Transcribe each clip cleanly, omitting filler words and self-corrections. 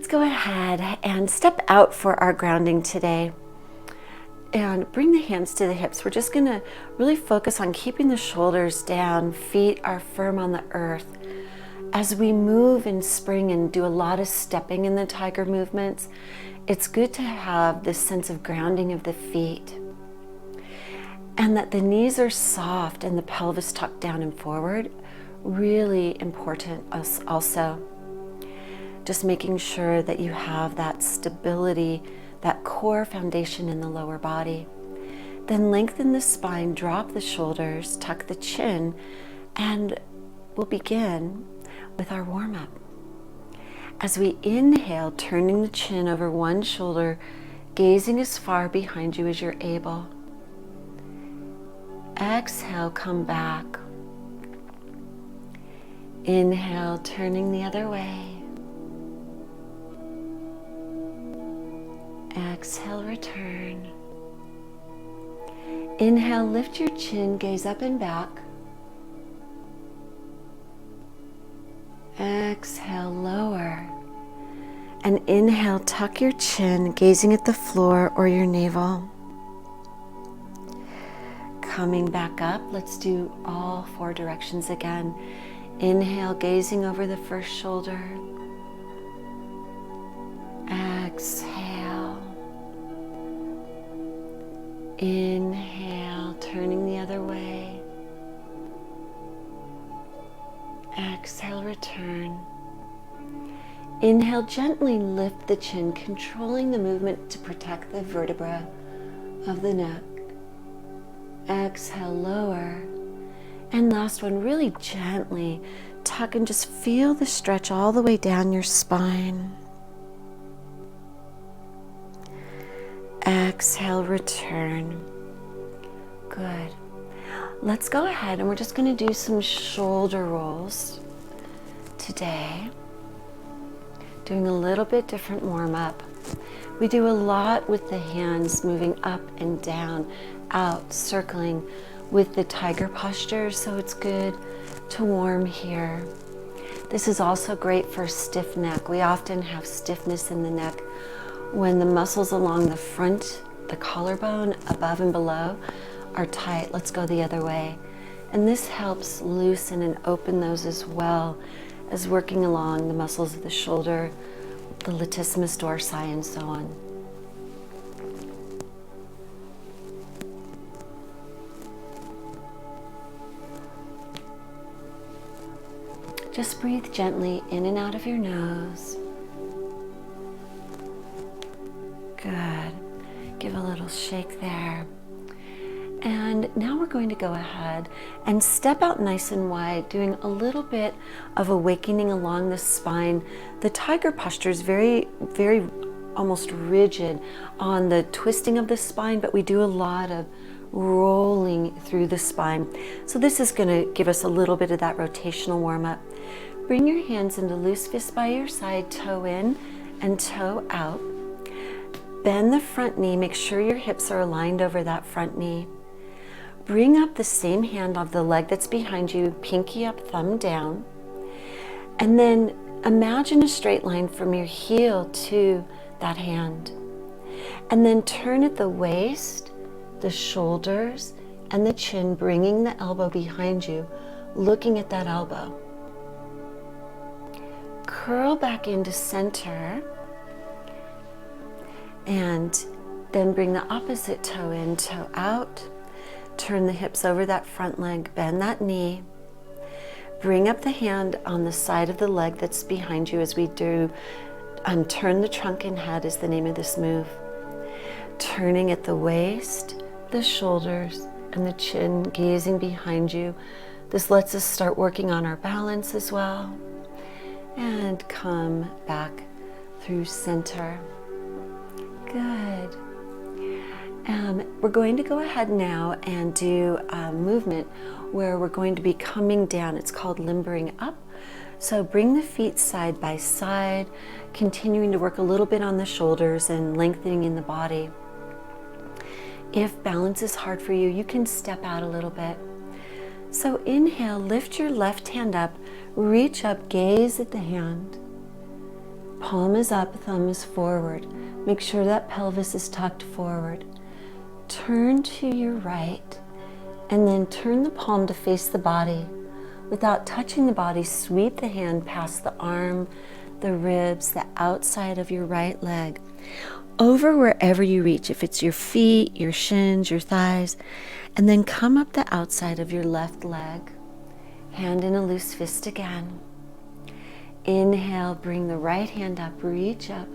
let's go ahead and step out for our grounding today. And bring the hands to the hips. We're just gonna really focus on keeping the shoulders down, feet are firm on the earth. As we move in spring and do a lot of stepping in the tiger movements, it's good to have this sense of grounding of the feet. And that the knees are soft and the pelvis tucked down and forward. Really important also. Just making sure that you have that stability, that core foundation in the lower body. Then lengthen the spine, drop the shoulders, tuck the chin, and we'll begin with our warm-up. As we inhale, turning the chin over one shoulder, gazing as far behind you as you're able. Exhale, come back. Inhale, turning the other way. Exhale, return. Inhale, lift your chin, gaze up and back. Exhale, lower. And inhale, tuck your chin, gazing at the floor or your navel. Coming back up, let's do all four directions again. Inhale, gazing over the first shoulder. Exhale. Inhale, turning the other way. Exhale, return. Inhale, gently lift the chin, controlling the movement to protect the vertebra of the neck. Exhale, lower. And last one, really gently tuck and just feel the stretch all the way down your spine. Exhale, return. Good. Let's go ahead and we're just going to do some shoulder rolls today. Doing a little bit different warm-up. We do a lot with the hands moving up and down, out, circling with the tiger posture, so it's good to warm here. This is also great for stiff neck. We often have stiffness in the neck when the muscles along the front, the collarbone, above and below, are tight. Let's go the other way. And this helps loosen and open those as well as working along the muscles of the shoulder, the latissimus dorsi, and so on. Just breathe gently in and out of your nose. Good. Give a little shake there. And now we're going to go ahead and step out nice and wide, doing a little bit of awakening along the spine. The tiger posture is very, very almost rigid on the twisting of the spine, but we do a lot of rolling through the spine. So this is going to give us a little bit of that rotational warm-up. Bring your hands into loose fists by your side, toe in and toe out. Bend the front knee, make sure your hips are aligned over that front knee. Bring up the same hand of the leg that's behind you, pinky up, thumb down. And then imagine a straight line from your heel to that hand. And then turn at the waist, the shoulders, and the chin, bringing the elbow behind you, looking at that elbow. Curl back into center. And then bring the opposite toe in, toe out. Turn the hips over that front leg, bend that knee. Bring up the hand on the side of the leg that's behind you as we do. Turn the trunk and head is the name of this move. Turning at the waist, the shoulders, and the chin, gazing behind you. This lets us start working on our balance as well. And come back through center. Good. We're going to go ahead now and do a movement where we're going to be coming down. It's called limbering up. So bring the feet side by side, continuing to work a little bit on the shoulders and lengthening in the body. If balance is hard for you, you can step out a little bit. So inhale, lift your left hand up, reach up, gaze at the hand. Palm is up, thumb is forward. Make sure that pelvis is tucked forward. Turn to your right and then turn the palm to face the body. Without touching the body, sweep the hand past the arm, the ribs, the outside of your right leg, over wherever you reach, if it's your feet, your shins, your thighs, and then come up the outside of your left leg. Hand in a loose fist again. Inhale, bring the right hand up, reach up,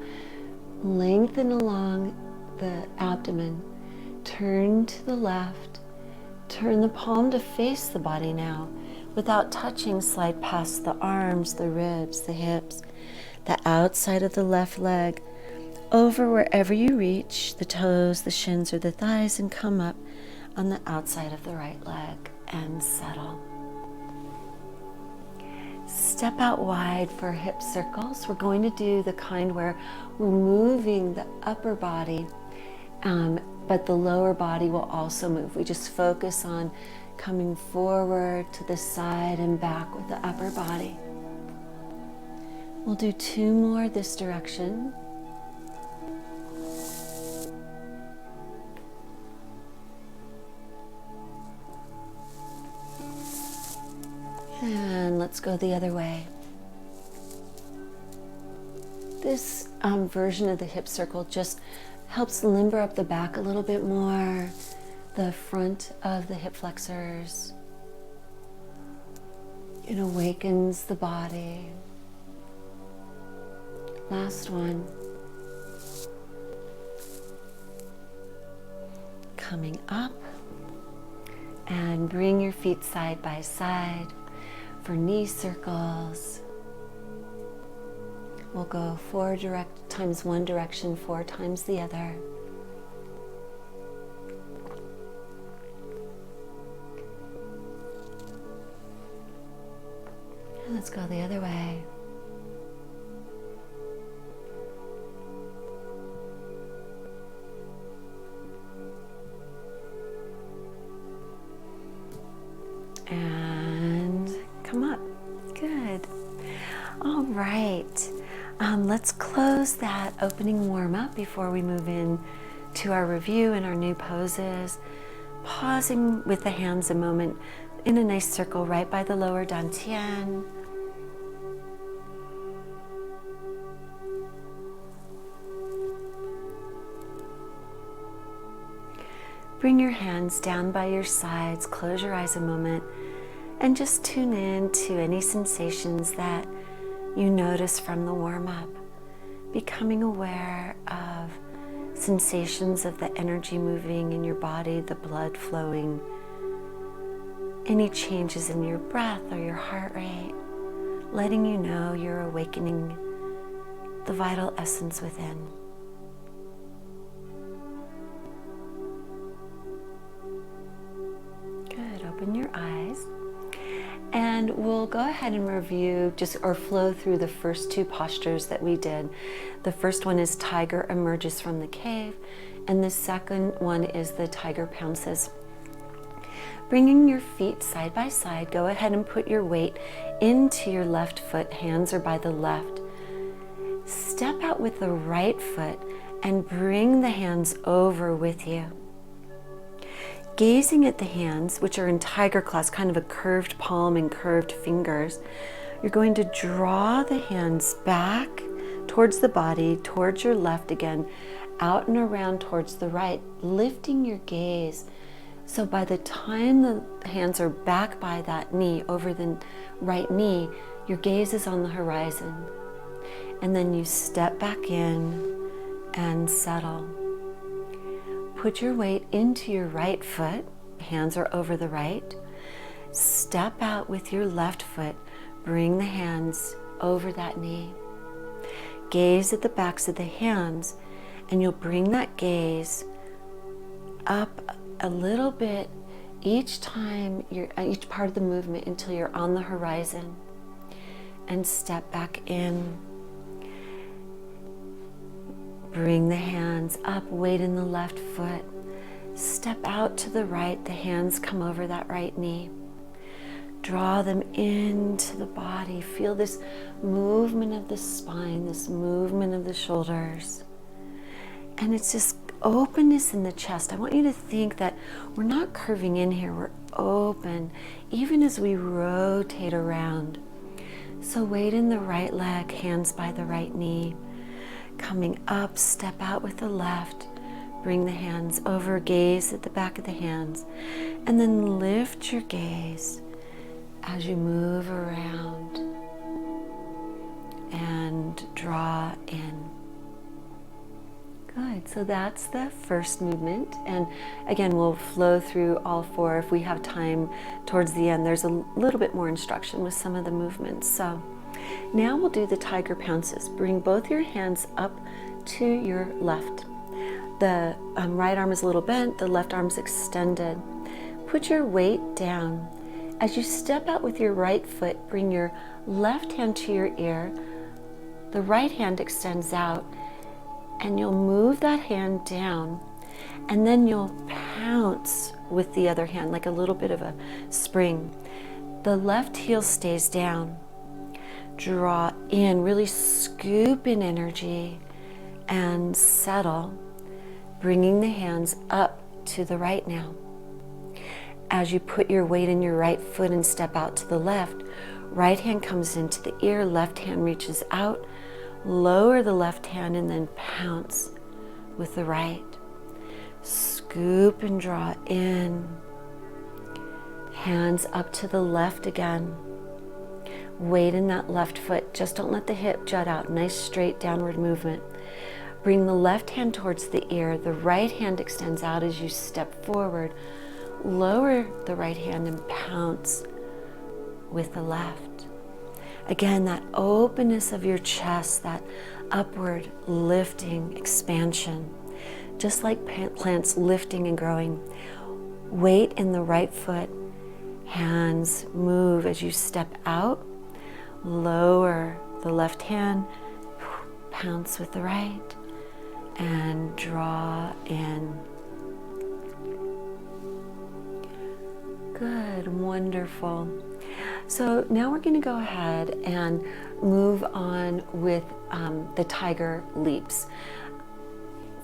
lengthen along the abdomen, turn to the left, turn the palm to face the body now. Without touching, slide past the arms, the ribs, the hips, the outside of the left leg, over wherever you reach, the toes, the shins, or the thighs, and come up on the outside of the right leg and settle. Step out wide for hip circles. We're going to do the kind where we're moving the upper body, but the lower body will also move. We just focus on coming forward to the side and back with the upper body. We'll do 2 more this direction. And let's go the other way. This version of the hip circle just helps limber up the back a little bit more, the front of the hip flexors. It awakens the body. Last one. Coming up, and bring your feet side by side for knee circles. We'll go 4 times one direction, 4 times the other. And let's go the other way. And come up. Good. All right. Let's close that opening warm-up before we move in to our review and our new poses. Pausing with the hands a moment in a nice circle right by the lower dantian. Bring your hands down by your sides, close your eyes a moment, and just tune in to any sensations that you notice from the warm-up. Becoming aware of sensations of the energy moving in your body, the blood flowing, any changes in your breath or your heart rate, letting you know you're awakening the vital essence within. Good, open your eyes. And we'll go ahead and review or flow through the first 2 postures that we did. The first one is Tiger Emerges from the Cave, and the second one is the Tiger Pounces. Bringing your feet side by side, go ahead and put your weight into your left foot. Hands are by the left. Step out with the right foot and bring the hands over with you. Gazing at the hands, which are in tiger claws, kind of a curved palm and curved fingers, you're going to draw the hands back towards the body, towards your left again, out and around towards the right, lifting your gaze. So by the time the hands are back by that knee, over the right knee, your gaze is on the horizon. And then you step back in and settle. Put your weight into your right foot, hands are over the right. Step out with your left foot, bring the hands over that knee. Gaze at the backs of the hands, and you'll bring that gaze up a little bit each time, each part of the movement until you're on the horizon. And step back in. Bring the hands up, weight in the left foot. Step out to the right, the hands come over that right knee. Draw them into the body. Feel this movement of the spine, this movement of the shoulders. And it's this openness in the chest. I want you to think that we're not curving in here, we're open, even as we rotate around. So weight in the right leg, hands by the right knee. Coming up, step out with the left. Bring the hands over, gaze at the back of the hands, and then lift your gaze as you move around and draw in. Good, so that's the first movement. And again, we'll flow through all four. If we have time towards the end, there's a little bit more instruction with some of the movements. So now we'll do the tiger pounces. Bring both your hands up to your left. The right arm is a little bent, the left arm's extended. Put your weight down. As you step out with your right foot, bring your left hand to your ear. The right hand extends out, and you'll move that hand down, and then you'll pounce with the other hand, like a little bit of a spring. The left heel stays down. Draw in, really scoop in energy, and settle, bringing the hands up to the right now. As you put your weight in your right foot and step out to the left, right hand comes into the ear, left hand reaches out, lower the left hand, and then pounce with the right. Scoop and draw in. Hands up to the left again. Weight in that left foot. Just don't let the hip jut out. Nice straight downward movement. Bring the left hand towards the ear. The right hand extends out as you step forward. Lower the right hand and pounce with the left. Again, that openness of your chest, that upward lifting, expansion, just like plants lifting and growing. Weight in the right foot. Hands move as you step out. Lower the left hand, pounce with the right, and draw in. Good, wonderful. So now we're going to go ahead and move on with the tiger leaps.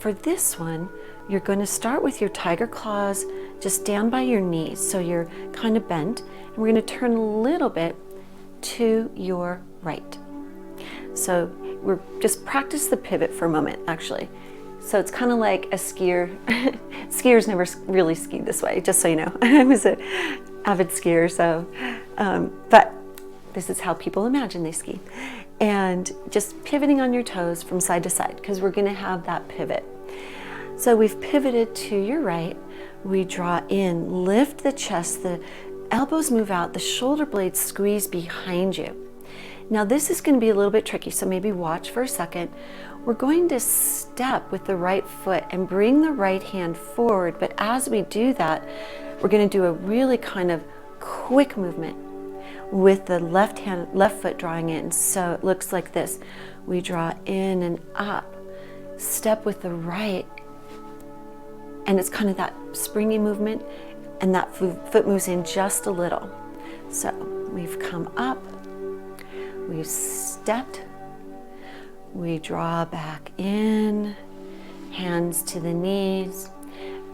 For this one, you're going to start with your tiger claws just down by your knees, so you're kind of bent, and we're going to turn a little bit to your right. So we're just practice the pivot for a moment, actually. So it's kind of like a skier. Skiers never really skied this way, just so you know. I was an avid skier, so, but this is how people imagine they ski. And just pivoting on your toes from side to side, because we're gonna have that pivot. So we've pivoted to your right. We draw in, lift the chest, the elbows move out, the shoulder blades squeeze behind you. Now this is going to be a little bit tricky, so maybe watch for a second. We're going to step with the right foot and bring the right hand forward, but as we do that, we're going to do a really kind of quick movement with the left foot drawing in. So it looks like this. We draw in and up, step with the right, and it's kind of that springy movement, and that foot moves in just a little. So we've come up, we've stepped, we draw back in, hands to the knees,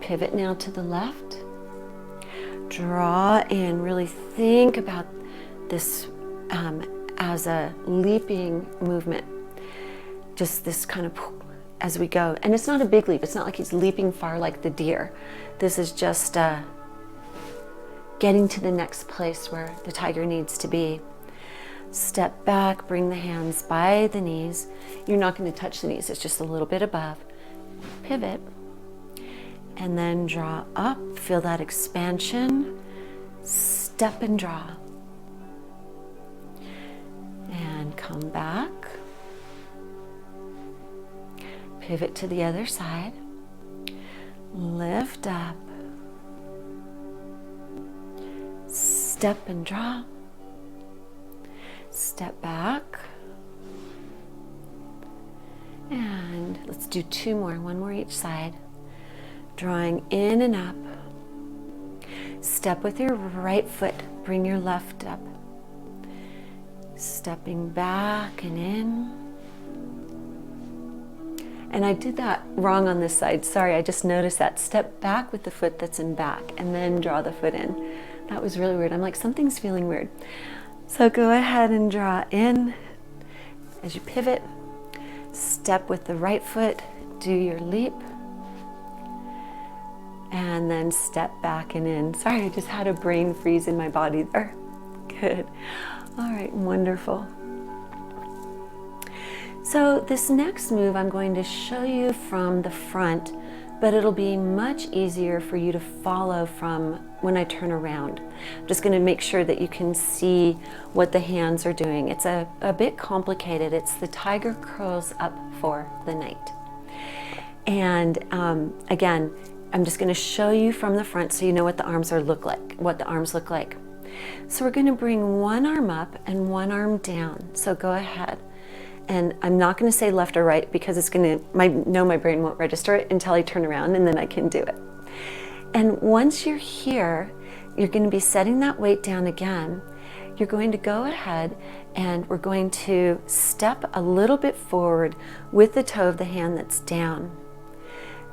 pivot now to the left, draw in, really think about this as a leaping movement, just this kind of as we go. And it's not a big leap, it's not like he's leaping far like the deer. This is just getting to the next place where the tiger needs to be. Step back, bring the hands by the knees. You're not going to touch the knees, it's just a little bit above. Pivot, and then draw up. Feel that expansion. Step and draw. And come back. Pivot to the other side. Lift up. Step and draw. Step back. And let's do two more, one more each side. Drawing in and up. Step with your right foot bring your left up. Stepping back and in. And I did that wrong on this side. Sorry, I just noticed that. Step back with the foot that's in back and then draw the foot in. That was really weird. I'm like, something's feeling weird. So go ahead and draw in as you pivot. Step with the right foot, do your leap. And then step back and in. Sorry, I just had a brain freeze in my body there. Good. All right, wonderful. So this next move I'm going to show you from the front, but it'll be much easier for you to follow from when I turn around. I'm just going to make sure that you can see what the hands are doing. It's a bit complicated. It's the tiger curls up for the night. And again, I'm just going to show you from the front so you know what the arms look like. So we're going to bring one arm up and one arm down. So go ahead. And I'm not going to say left or right because it's going to, my brain won't register it until I turn around, and then I can do it. And once you're here, you're going to be setting that weight down again. You're going to go ahead and we're going to step a little bit forward with the toe of the hand that's down.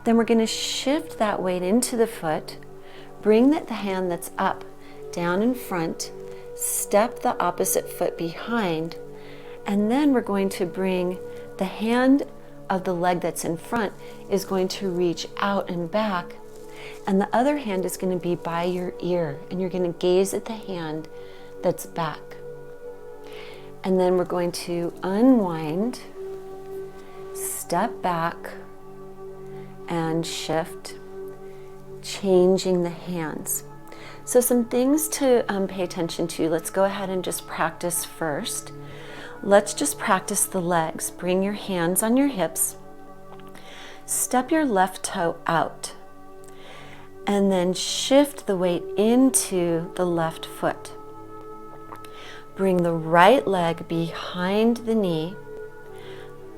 Then we're going to shift that weight into the foot, bring the hand that's up down in front, step the opposite foot behind, and then we're going to bring the hand of the leg that's in front is going to reach out and back, and the other hand is going to be by your ear, and you're going to gaze at the hand that's back. And then we're going to unwind, step back, and shift, changing the hands. So some things to pay attention to. Let's go ahead and just practice first. Let's just practice the legs. Bring your hands on your hips. Step your left toe out. And then shift the weight into the left foot. Bring the right leg behind the knee,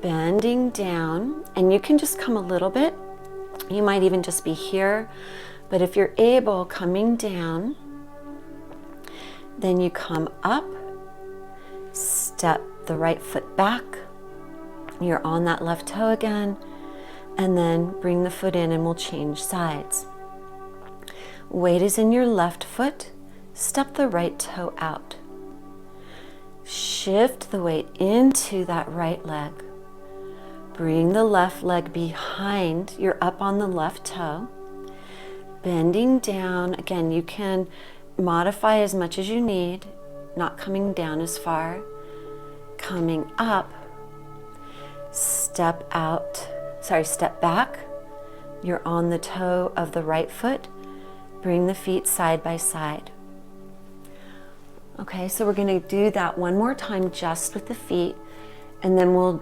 bending down. And you can just come a little bit. You might even just be here. But if you're able, coming down, then you come up, step the right foot back, you're on that left toe again, and then bring the foot in and we'll change sides. Weight is in your left foot, step the right toe out. Shift the weight into that right leg. Bring the left leg behind, you're up on the left toe. Bending down, again, you can modify as much as you need, not coming down as far. Coming up, step back, you're on the toe of the right foot, bring the feet side by side. Okay, so we're going to do that one more time just with the feet, and then we'll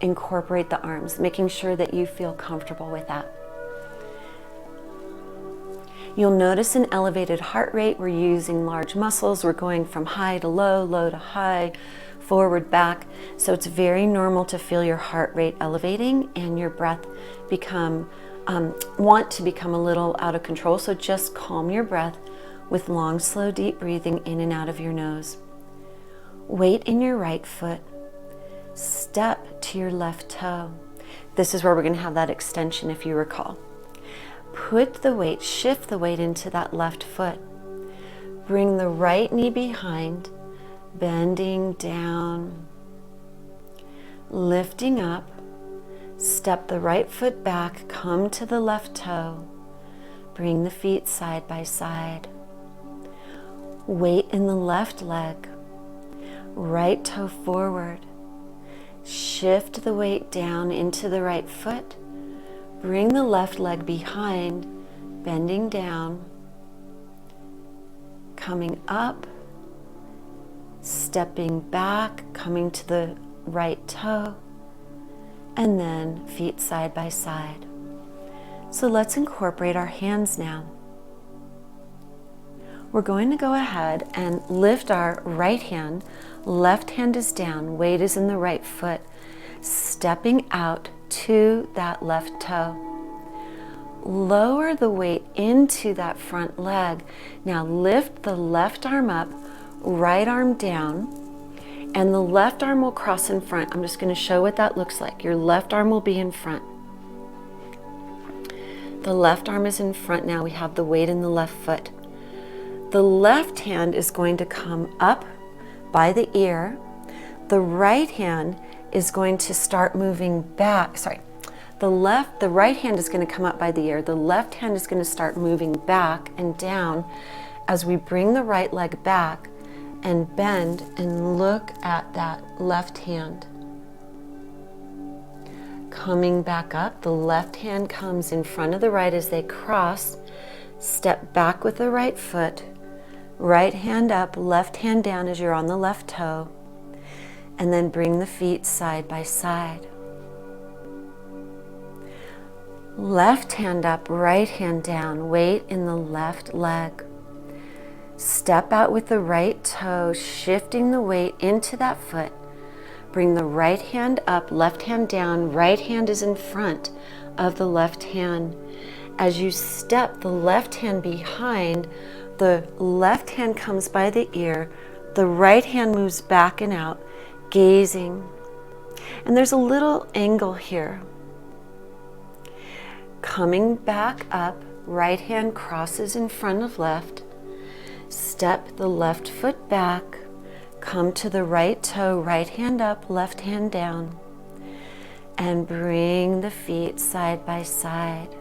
incorporate the arms, making sure that you feel comfortable with that. You'll notice an elevated heart rate. We're using large muscles. We're going from high to low, low to high, forward, back. So it's very normal to feel your heart rate elevating and your breath want to become a little out of control. So just calm your breath with long, slow, deep breathing in and out of your nose. Weight in your right foot. Step to your left toe. This is where we're going to have that extension, if you recall. Shift the weight into that left foot. Bring the right knee behind, bending down, lifting up, step the right foot back, come to the left toe, bring the feet side by side. Weight in the left leg, right toe forward, shift the weight down into the right foot, bring the left leg behind, bending down, coming up, stepping back, coming to the right toe, and then feet side by side. So let's incorporate our hands now. We're going to go ahead and lift our right hand. Left hand is down, weight is in the right foot, stepping out to that left toe. lower the weight into that front leg. Now lift the left arm up, right arm down, and the left arm will cross in front. I'm just going to show what that looks like. Your left arm will be in front. The left arm is in front now. We have the weight in the left foot. The left hand is going to come up by the ear. The right hand is going to start moving back. The right hand is going to come up by the ear. The left hand is going to start moving back and down as we bring the right leg back and bend and look at that left hand. Coming back up, the left hand comes in front of the right as they cross. Step back with the right foot. Right hand up, left hand down as you're on the left toe. And then bring the feet side by side. Left hand up, right hand down, weight in the left leg. Step out with the right toe, shifting the weight into that foot. Bring the right hand up, left hand down, right hand is in front of the left hand. As you step the left hand behind, the left hand comes by the ear, the right hand moves back and out, gazing. And there's a little angle here. Coming back up, right hand crosses in front of left. Step the left foot back, come to the right toe, right hand up, left hand down, and bring the feet side by side.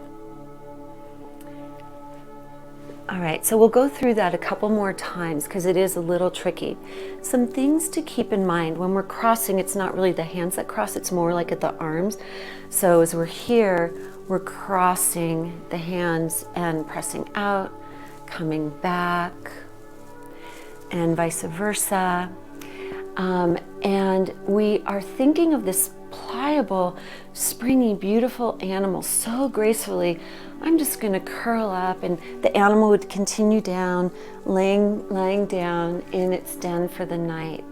All right, so we'll go through that a couple more times because it is a little tricky. Some things to keep in mind when we're crossing, it's not really the hands that cross, it's more like at the arms. So as we're here, we're crossing the hands and pressing out, coming back, and vice versa. And we are thinking of this pliable, springy, beautiful animal so gracefully. I'm just going to curl up, and the animal would continue down, lying down in its den for the night.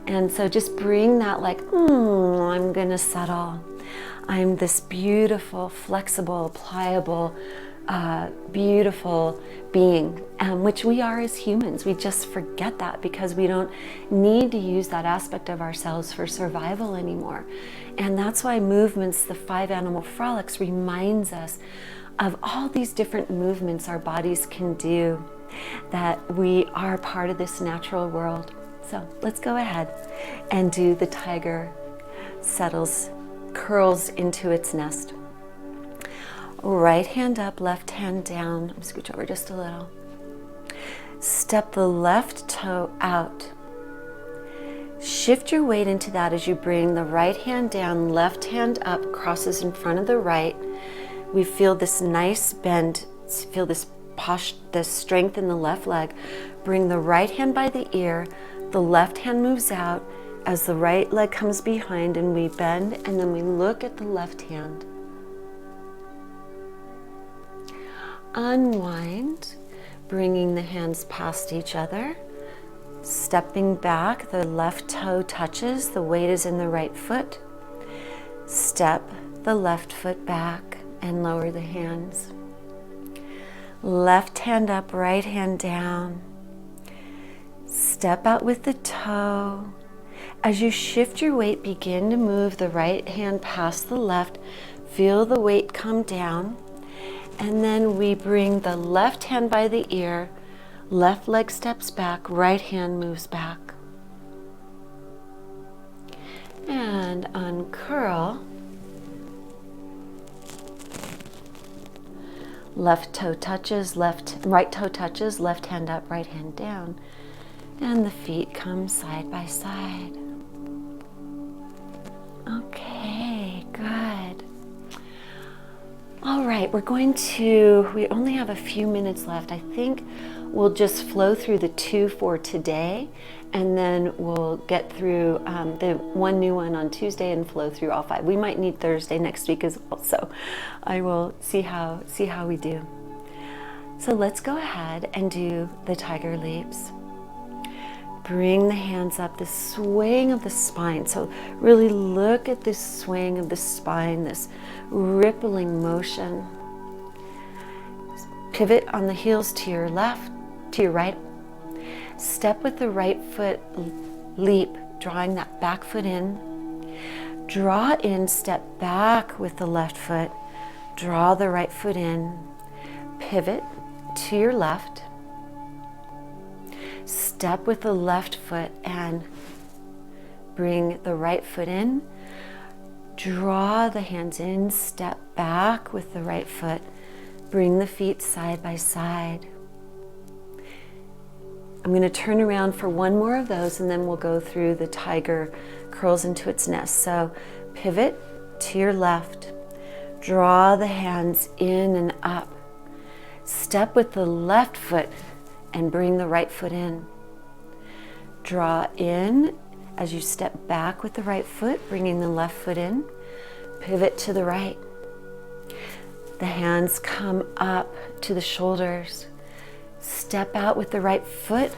And so just bring that like, I'm going to settle. I'm this beautiful, flexible, pliable, beautiful being, which we are as humans. We just forget that because we don't need to use that aspect of ourselves for survival anymore. And that's why movements, the 5 animal frolics, reminds us of all these different movements our bodies can do, that we are part of this natural world. So let's go ahead and do the tiger curls into its nest. Right hand up, left hand down. Scooch over just a little. Step the left toe out. Shift your weight into that as you bring the right hand down, left hand up, crosses in front of the right. We feel this nice bend, feel this strength in the left leg. Bring the right hand by the ear, the left hand moves out as the right leg comes behind, and we bend, and then we look at the left hand. Unwind, bringing the hands past each other. Stepping back, the left toe touches, the weight is in the right foot. Step the left foot back and lower the hands. Left hand up, right hand down. Step out with the toe. As you shift your weight, begin to move the right hand past the left. Feel the weight come down. And then we bring the left hand by the ear. Left leg steps back, right hand moves back. And uncurl. Left toe touches, right toe touches, left hand up, right hand down. And the feet come side by side. Okay, good. All right, we only have a few minutes left. I think we'll just flow through the 2 for today, and then we'll get through the one new one on Tuesday and flow through all 5. We might need Thursday next week as well, so I will see how we do. So let's go ahead and do the tiger leaps. Bring the hands up, the swaying of the spine. So really look at this swaying of the spine, this rippling motion. Pivot on the heels to your left, to your right. Step with the right foot, leap, drawing that back foot in. Draw in, step back with the left foot. Draw the right foot in. Pivot to your left. Step with the left foot and bring the right foot in. Draw the hands in, step back with the right foot. Bring the feet side by side. I'm going to turn around for one more of those and then we'll go through the tiger curls into its nest. So pivot to your left. Draw the hands in and up. Step with the left foot and bring the right foot in. Draw in as you step back with the right foot, bringing the left foot in. Pivot to the right. The hands come up to the shoulders. Step out with the right foot.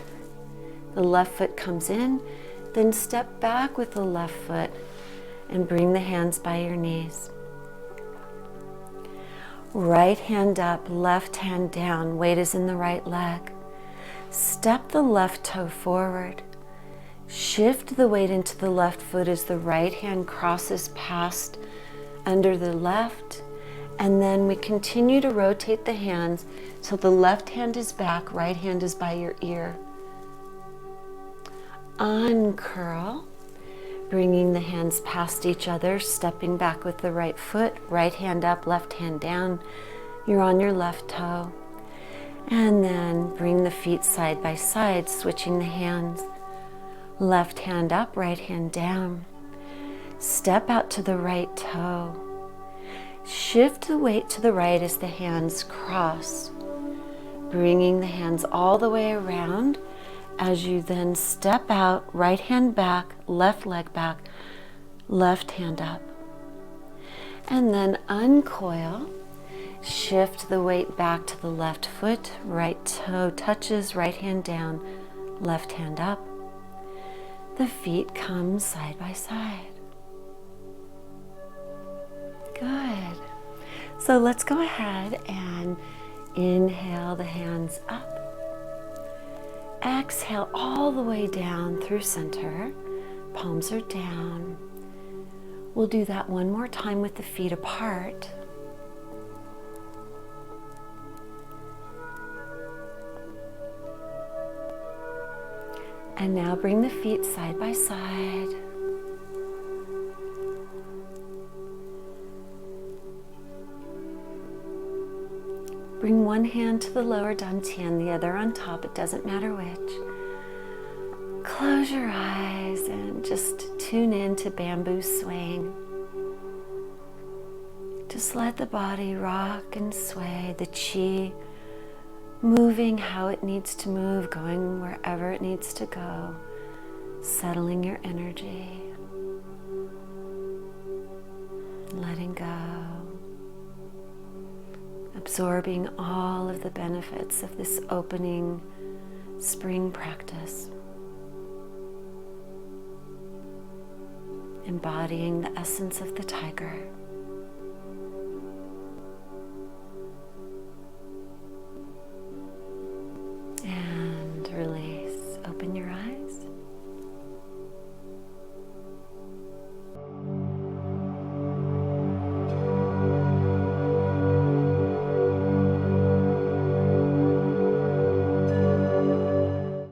The left foot comes in. Then step back with the left foot and bring the hands by your knees. Right hand up, left hand down. Weight is in the right leg. Step the left toe forward. Shift the weight into the left foot as the right hand crosses past under the left. And then we continue to rotate the hands so the left hand is back, right hand is by your ear. Uncurl, bringing the hands past each other, stepping back with the right foot, right hand up, left hand down. You're on your left toe. And then bring the feet side by side, switching the hands. Left hand up, right hand down. Step out to the right toe. Shift the weight to the right as the hands cross, bringing the hands all the way around as you then step out, right hand back, left leg back, left hand up. And then uncoil, shift the weight back to the left foot, right toe touches, right hand down, left hand up. The feet come side by side. Good. So let's go ahead and inhale the hands up. Exhale all the way down through center. Palms are down. We'll do that one more time with the feet apart. And now bring the feet side by side. Bring one hand to the lower dantian, the other on top, it doesn't matter which. Close your eyes and just tune in to bamboo swaying. Just let the body rock and sway, the chi moving how it needs to move, going wherever it needs to go, settling your energy, letting go. Absorbing all of the benefits of this opening spring practice. Embodying the essence of the tiger. And release. Open your eyes.